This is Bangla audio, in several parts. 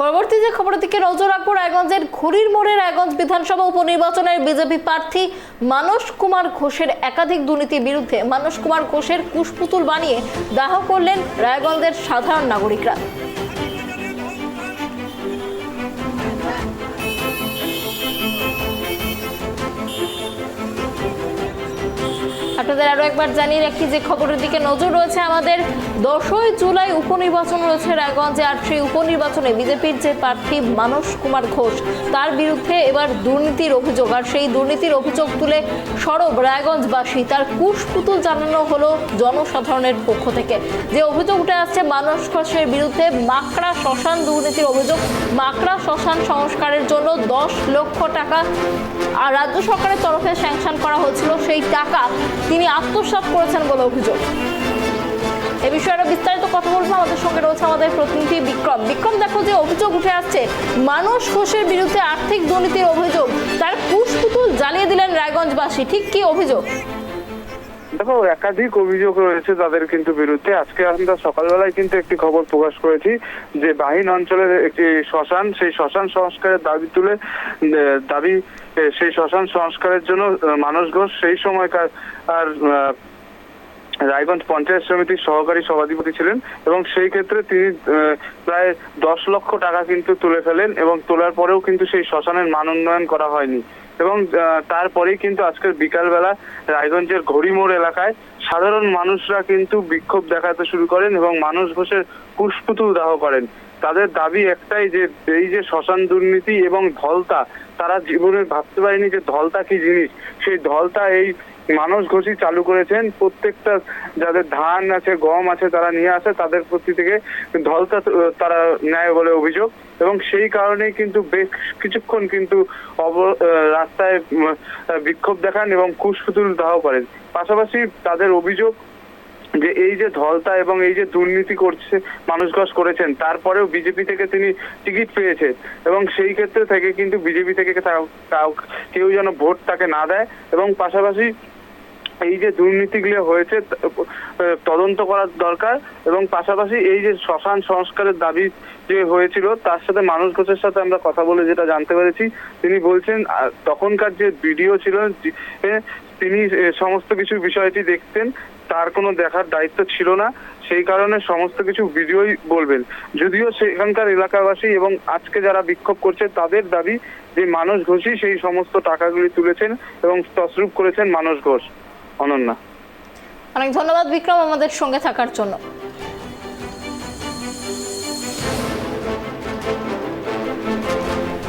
পরবর্তী যে খবরের দিকে নজর রাখবো, রায়গঞ্জের ঘুড়ির মোড়ে রায়গঞ্জ বিধানসভা উপনির্বাচনের বিজেপি প্রার্থী মানস কুমার ঘোষের একাধিক দুর্নীতির বিরুদ্ধে মানস কুমার ঘোষের কুশপুতুল বানিয়ে দাহ করলেন রায়গঞ্জের সাধারণ নাগরিকরা। আপনাদের আরো একবার জানিয়ে রাখি যে খবরের দিকে নজর রয়েছে আমাদের। 10ই জুলাই উপনির্বাচন রয়েছে রায়গঞ্জে, আর সেই উপনির্বাচনে বিজেপির যে প্রার্থী মানস কুমার ঘোষ তার বিরুদ্ধে এবার দুর্নীতির অভিযোগ, আর সেই দুর্নীতির অভিযোগ তুলে সরব রায়গঞ্জবাসী। তার কুশপুতুল জানানো হলো জনসাধারণের পক্ষ থেকে। যে অভিযোগ উঠে আসছে মানস ঘোষের বিরুদ্ধে মাকড়া শ্মশান দুর্নীতির অভিযোগ। মাকড়া শ্মশান সংস্কারের জন্য 10 লক্ষ টাকা আর রাজ্য সরকারের তরফে স্যাংশন করা হয়েছিল, সেই টাকা তিনি আত্মসাৎ করেছেন বলে অভিযোগ। এ বিষয়ে আরো বিস্তারিত কথা বলবো, আমাদের সঙ্গে রয়েছে আমাদের প্রতিনিধি বিক্রম। বিক্রম, দেখো যে অভিযোগ উঠে আসছে মানস ঘোষের বিরুদ্ধে আর্থিক দুর্নীতির অভিযোগ, তার কুশপুতুল জ্বালিয়ে দিলেন রায়গঞ্জবাসী, ঠিক কি অভিযোগ? দেখো, একাধিক অভিযোগ রয়েছে তাদের কিন্তু বিরুদ্ধে। আজকে আমরা সকালবেলায় কিন্তু একটি খবর প্রকাশ করেছি যে বাহিন অঞ্চলের একটি শ্মশান, সেই শ্মশান সংস্কারের দাবি সেই শ্মশান সংস্কারের জন্য মানস ঘোষ সেই সময়কার আর রায়গঞ্জ পঞ্চায়েত সমিতির সহকারী সভাধিপতি ছিলেন, এবং সেই ক্ষেত্রে তিনি প্রায় 10 লক্ষ টাকা কিন্তু তুলে ফেলেন, এবং তোলার পরেও কিন্তু সেই শ্মশানের মান উন্নয়ন করা হয়নি। এবং তারপরেই কিন্তু আজকের বিকালবেলা রায়গঞ্জের ঘড়িমোড় এলাকায় সাধারণ মানুষরা কিন্তু বিক্ষোভ দেখাতে শুরু করেন এবং মানস ঘোষের কুশপুতুল দাহ করেন। তাদের দাবি একটাই যে এই যে শ্মশান দুর্নীতি এবং ধলতা, তারা জীবনে ভাবতে পারেনি যে ধলতা কি জিনিস। সেই ধলতা এই মানস ঘোষই চালু করেছেন। প্রত্যেকটা যাদের ধান আছে, গম আছে, তারা নিয়ে আসে, তাদের প্রতি থেকে ধলতা তারা নেয় বলে অভিযোগ। এবং সেই কারণেই কিন্তু বেশ কিছুক্ষণ কিন্তু রাস্তায় বিক্ষোভ দেখান এবং কুশপুতুল দাহ করেন। পাশাপাশি তাদের অভিযোগ যে এই যে ধলতা এবং এই যে দুর্নীতি করছে মানস ঘোষ করেছেন, তারপরেও বিজেপি থেকে তিনি টিকিট পেয়েছেন, এবং সেই ক্ষেত্রে থেকে কিন্তু বিজেপি থেকে কেউ যেন ভোট তাকে না দেয়। এবং পাশাপাশি এই যে দুর্নীতিগুলো হয়েছে তদন্ত করার দরকার। এবং পাশাপাশি এই যে শ্মশান সংস্কারের দাবি যে হয়েছিল, তার সাথে মানস ঘোষের সাথে আমরা কথা বলে যেটা জানতে পেরেছি, তিনি বলছেন তখনকার যে বিডিও ছিলেন তিনি সমস্ত কিছু বিষয়টি দেখতেন, তার কোনো দেখার দায়িত্ব ছিল না, সেই কারণে সমস্ত কিছু ভিডিওই বলবেন। যদিও সেখানকার এলাকাবাসী এবং আজকে যারা বিক্ষোভ করছে তাদের দাবি যে মানস ঘোষই সেই সমস্ত টাকাগুলি তুলেছেন এবং তছরূপ করেছেন মানস ঘোষ। অনন্যা, অনেক ধন্যবাদ বিক্রম আমাদের সঙ্গে থাকার জন্য।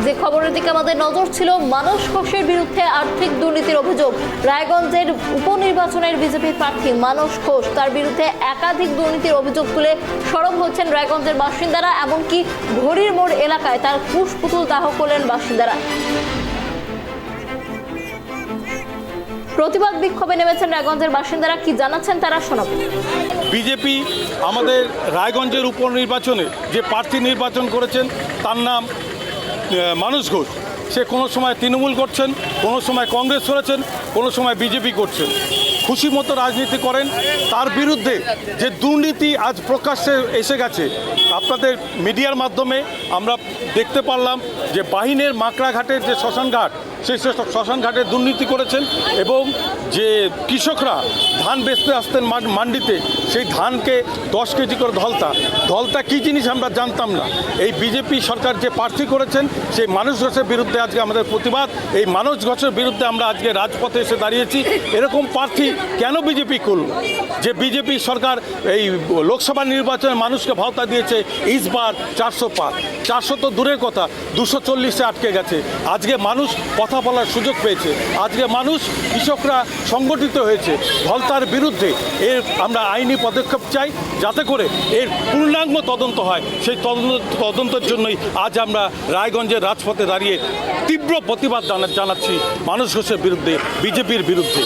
যে খবরের দিকে আমাদের নজর ছিল, মানস ঘোষের বিরুদ্ধে আর্থিক দুর্নীতির অভিযোগ। রায়গঞ্জের উপনির্বাচনের বিজেপি প্রার্থী মানস ঘোষ, তার বিরুদ্ধে একাধিক দুর্নীতির অভিযোগ তুলে সরব হচ্ছেন রায়গঞ্জের বাসিন্দারা। এমনকি ঘড়ির মোড় এলাকায় তার কুশপুতুল দাহ করলেন বাসিন্দারা। প্রতিবাদ বিক্ষোভে নেমেছেন রায়গঞ্জের বাসিন্দারা, কি জানাচ্ছেন তারা শোনাব। বিজেপি আমাদের রায়গঞ্জের উপনির্বাচনে যে প্রার্থী নির্বাচন করেছেন তার নাম মানস ঘোষ। সে কোনো সময় তৃণমূল করছেন, কোনো সময় কংগ্রেস করেছেন, কোনো সময় বিজেপি করছেন, খুশি মতো রাজনীতি করেন। তার বিরুদ্ধে যে দুর্নীতি আজ প্রকাশ্যে এসে গেছে, আপনাদের মিডিয়ার মাধ্যমে আমরা দেখতে পারলাম যে বাহিনের মাকড়াঘাটের যে শ্মশানঘাট, সেই শ্মশানঘাটে দুর্নীতি করেছেন, এবং যে কৃষকরা ধান বেচতে আসতেন মান্ডিতে, সেই ধানকে 10 কেজি করে ধলতা কী জিনিস আমরা জানতাম না। এই বিজেপি সরকার যে প্রার্থী করেছেন সেই মানস ঘোষের বিরুদ্ধে আজকে আমাদের প্রতিবাদ। এই মানস ঘোষের বিরুদ্ধে আমরা আজকে রাজপথে এসে দাঁড়িয়েছি। এরকম প্রার্থী কেন বিজেপি করল? যে বিজেপি সরকার এই লোকসভা নির্বাচনে মানুষকে ভাওতা দিয়েছে ইসবার 400 পার, 400 তো দূরের কথা, 240-এ আটকে গেছে। আজকে মানুষ কথা বলার সুযোগ পেয়েছে, আজকে মানুষ কৃষকরা সংগঠিত হয়েছে ধলতার বিরুদ্ধে। এর আমরা আইনি পদক্ষেপ চাই, যাতে করে এর পূর্ণাঙ্গ তদন্ত হয়। সেই তদন্তের জন্যই আজ আমরা রায়গঞ্জের রাজপথে দাঁড়িয়ে তীব্র প্রতিবাদ জানাচ্ছি মানস ঘোষের বিরুদ্ধে, বিজেপির বিরুদ্ধে।